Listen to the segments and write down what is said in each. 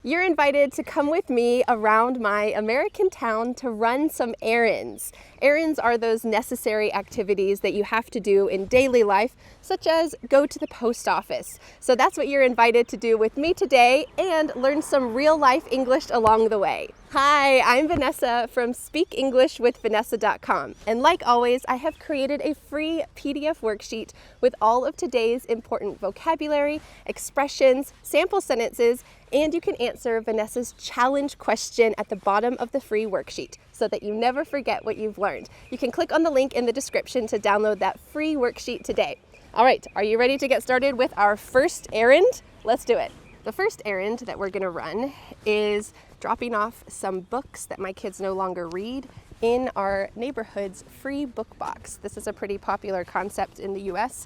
You're invited to come with me around my American town to run some errands. Errands are those necessary activities that you have to do in daily life, such as go to the post office. So that's what you're invited to do with me today and learn some real life English along the way. Hi, I'm Vanessa from speakenglishwithvanessa.com. And like always, I have created a free PDF worksheet with all of today's important vocabulary, expressions, sample sentences, and you can answer Vanessa's challenge question at the bottom of the free worksheet so that you never forget what you've learned. You can click on the link in the description to download that free worksheet today. All right, are you ready to get started with our first errand? Let's do it. The first errand that we're gonna run is dropping off some books that my kids no longer read in our neighborhood's free book box. This is a pretty popular concept in the US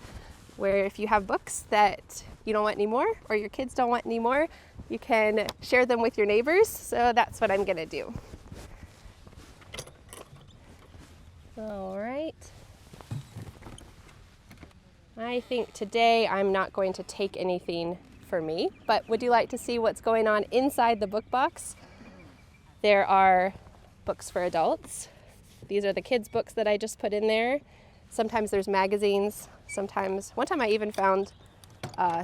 where if you have books that you don't want anymore or your kids don't want anymore, you can share them with your neighbors. So that's what I'm gonna do. All right. I think today I'm not going to take anything for me, but would you like to see what's going on inside the book box? There are books for adults. These are the kids' books that I just put in there. Sometimes there's magazines. One time I even found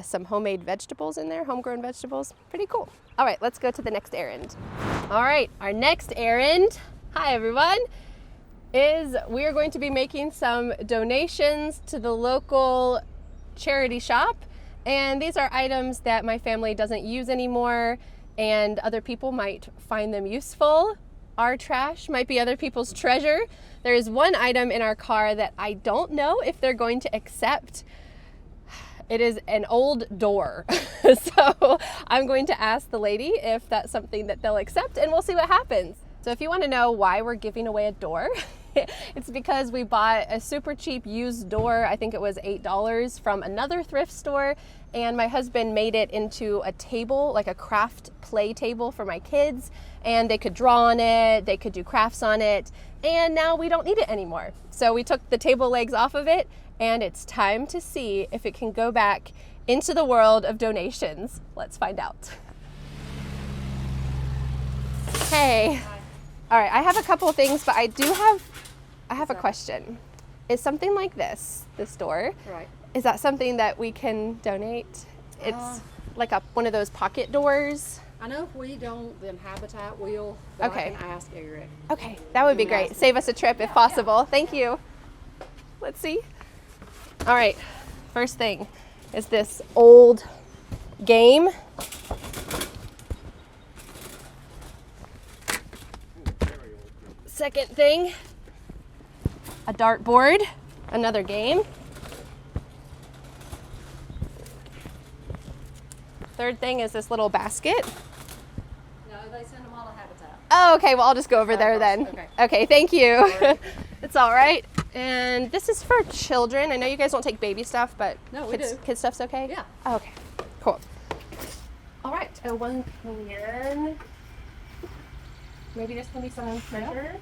some homemade vegetables in there, homegrown vegetables. Pretty cool. All right, let's go to the next errand. All right, our next errand, hi everyone, is we're going to be making some donations to the local charity shop. And these are items that my family doesn't use anymore and other people might find them useful. Our trash might be other people's treasure. There is one item in our car that I don't know if they're going to accept. It is an old door. So I'm going to ask the lady if that's something that they'll accept and we'll see what happens. So if you want to know why we're giving away a door, it's because we bought a super cheap used door. I think it was $8 from another thrift store. And my husband made it into a table, like a craft play table for my kids. And they could draw on it, they could do crafts on it. And now we don't need it anymore. So we took the table legs off of it and it's time to see if it can go back into the world of donations. Let's find out. Hey. Hi. All right, I have a couple of things, but I have a question. Is something like this door, Right. is that something that we can donate? It's like one of those pocket doors. I know if we don't, then Habitat will, but Okay. I can ask Eric. Okay, that would be Can we great. ask Save us a trip if possible. Thank you. Let's see. All right, first thing is this old game. Second thing, a dartboard, another game. Third thing is this little basket. No, they send them all to Habitat. Oh, okay, well, I'll just go over there then. Okay. Okay, thank you. Sorry. It's all right. And this is for children. I know you guys don't take baby stuff, but No, we do. kid stuff's okay? Yeah. Oh, okay, cool. All right, so one can. Maybe this can be someone's treasure.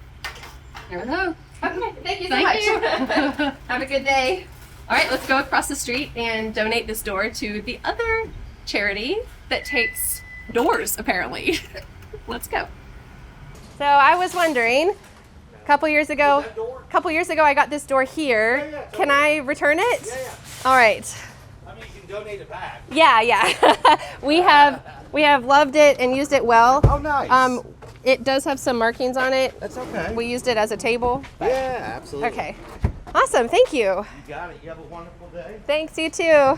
There we go. Okay, thank you so Thank much. you. Have a good day. All right, let's go across the street and donate this door to the other charity that takes doors, apparently. Let's go. So I was wondering, a couple years ago I got this door here. Yeah, Can I return it? Yeah. All right. I mean, you can donate it back. Yeah. we have loved it and used it well. Oh, nice. It does have some markings on it. That's okay. We used it as a table. Yeah, absolutely. Okay. Awesome. Thank you. You got it. You have a wonderful day. Thanks, you too. All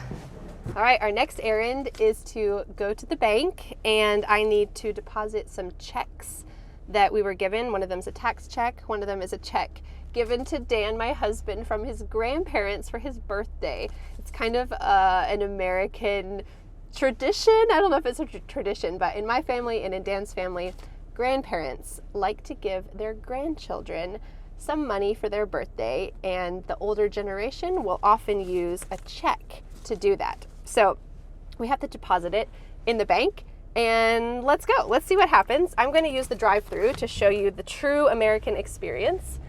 right, our next errand is to go to the bank and I need to deposit some checks that we were given. One of them is a tax check. One of them is a check given to Dan, my husband, from his grandparents for his birthday. It's kind of an American tradition. I don't know if it's a tradition, but in my family and in Dan's family, grandparents like to give their grandchildren some money for their birthday, and the older generation will often use a check to do that. So we have to deposit it in the bank and let's go. Let's see what happens. I'm going to use the drive-thru to show you the true American experience.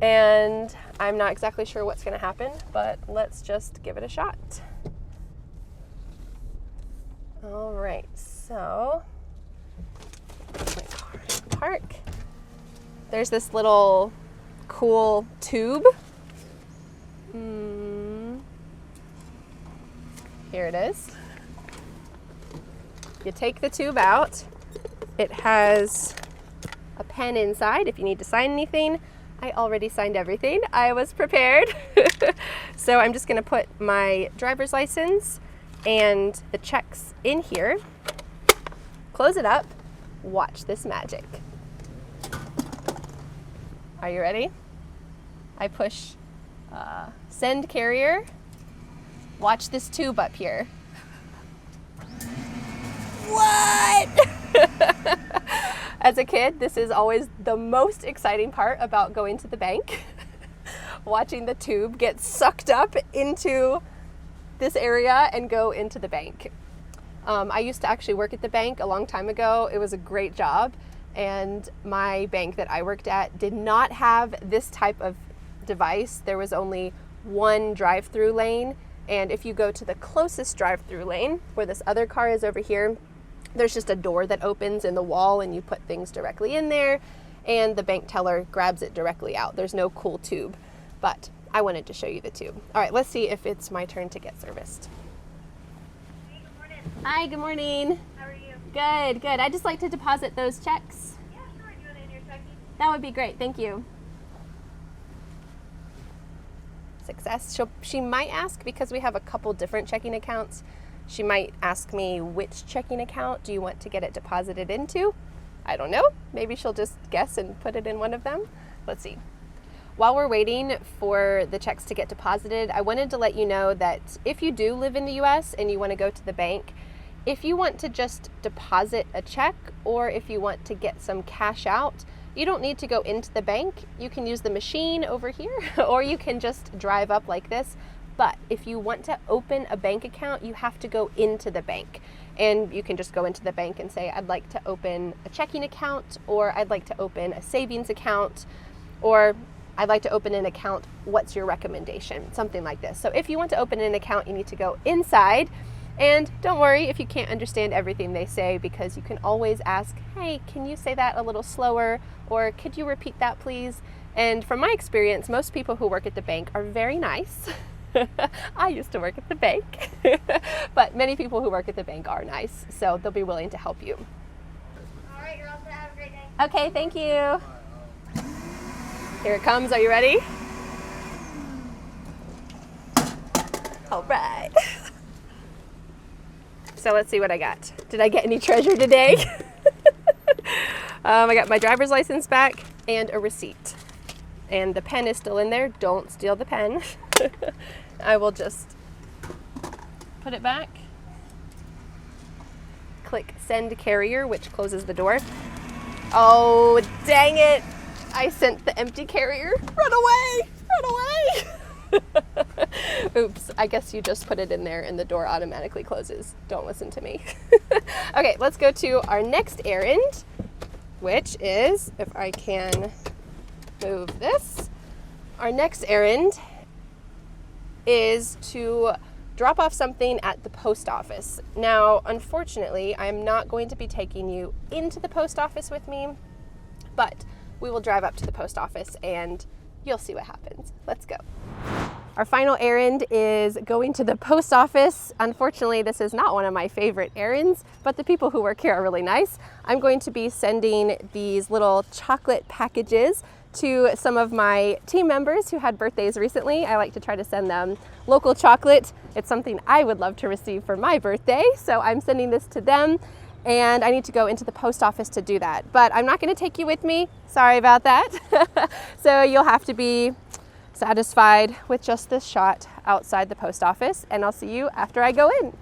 And I'm not exactly sure what's going to happen, but let's just give it a shot. All right, so park. There's this little cool tube. Here it is. You take the tube out. It has a pen inside if you need to sign anything. I already signed everything. I was prepared. So I'm just going to put my driver's license and the checks in here. Close it up. Watch this magic. Are you ready? I push send carrier. Watch this tube up here. What? As a kid, this is always the most exciting part about going to the bank. Watching the tube get sucked up into this area and go into the bank. I used to actually work at the bank a long time ago. It was a great job, and my bank that I worked at did not have this type of device. There was only one drive-through lane, and if you go to the closest drive-through lane, where this other car is over here, there's just a door that opens in the wall and you put things directly in there, and the bank teller grabs it directly out. There's no cool tube, but I wanted to show you the tube. All right, let's see if it's my turn to get serviced. Hey, good morning. Hi, good morning. How are you? Good, good. I'd just like to deposit those checks. Yeah, sure. You want it in your checking? That would be great, thank you. Success. She might ask, because we have a couple different checking accounts, she might ask me, which checking account do you want to get it deposited into? I don't know. Maybe she'll just guess and put it in one of them. Let's see. While we're waiting for the checks to get deposited, I wanted to let you know that if you do live in the US and you want to go to the bank, if you want to just deposit a check, or if you want to get some cash out, you don't need to go into the bank. You can use the machine over here, or you can just drive up like this. But if you want to open a bank account, you have to go into the bank. And you can just go into the bank and say, I'd like to open a checking account, or I'd like to open a savings account, or I'd like to open an account. What's your recommendation? Something like this. So if you want to open an account, you need to go inside. And don't worry if you can't understand everything they say, because you can always ask, hey, can you say that a little slower? Or could you repeat that, please? And from my experience, most people who work at the bank are very nice. I used to work at the bank, but many people who work at the bank are nice, so they'll be willing to help you. All right, you're all set. Have a great day. Okay, thank you. Here it comes. Are you ready? All right. So let's see what I got. Did I get any treasure today? I got my driver's license back and a receipt. And the pen is still in there. Don't steal the pen. I will just put it back. Click send carrier, which closes the door. Oh, dang it. I sent the empty carrier. Run away, run away. Oops, I guess you just put it in there and the door automatically closes. Don't listen to me. Okay, let's go to our next errand, which is, if I can move this, our next errand is to drop off something at the post office. Now, unfortunately, I'm not going to be taking you into the post office with me, but we will drive up to the post office and you'll see what happens. Let's go. Our final errand is going to the post office. Unfortunately, this is not one of my favorite errands, but the people who work here are really nice. I'm going to be sending these little chocolate packages to some of my team members who had birthdays recently. I like to try to send them local chocolate. It's something I would love to receive for my birthday, so I'm sending this to them, and I need to go into the post office to do that. But I'm not going to take you with me. Sorry about that. So you'll have to be satisfied with just this shot outside the post office, and I'll see you after I go in.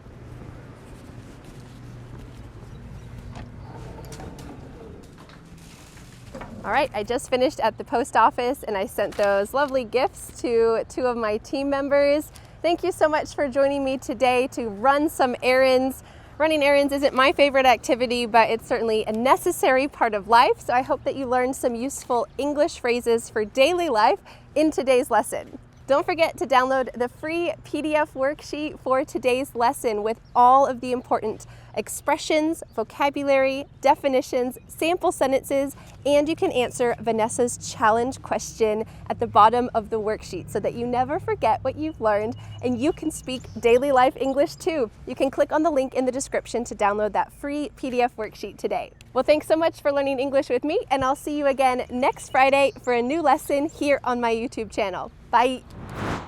All right, I just finished at the post office and I sent those lovely gifts to 2 of my team members. Thank you so much for joining me today to run some errands. Running errands isn't my favorite activity, but it's certainly a necessary part of life. So I hope that you learned some useful English phrases for daily life in today's lesson. Don't forget to download the free PDF worksheet for today's lesson with all of the important expressions, vocabulary, definitions, sample sentences, and you can answer Vanessa's challenge question at the bottom of the worksheet so that you never forget what you've learned and you can speak daily life English too. You can click on the link in the description to download that free PDF worksheet today. Well, thanks so much for learning English with me, and I'll see you again next Friday for a new lesson here on my YouTube channel. Bye!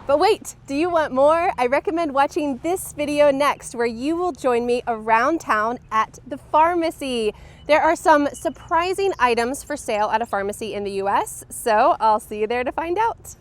But wait, do you want more? I recommend watching this video next, where you will join me around town at the pharmacy. There are some surprising items for sale at a pharmacy in the US, so I'll see you there to find out.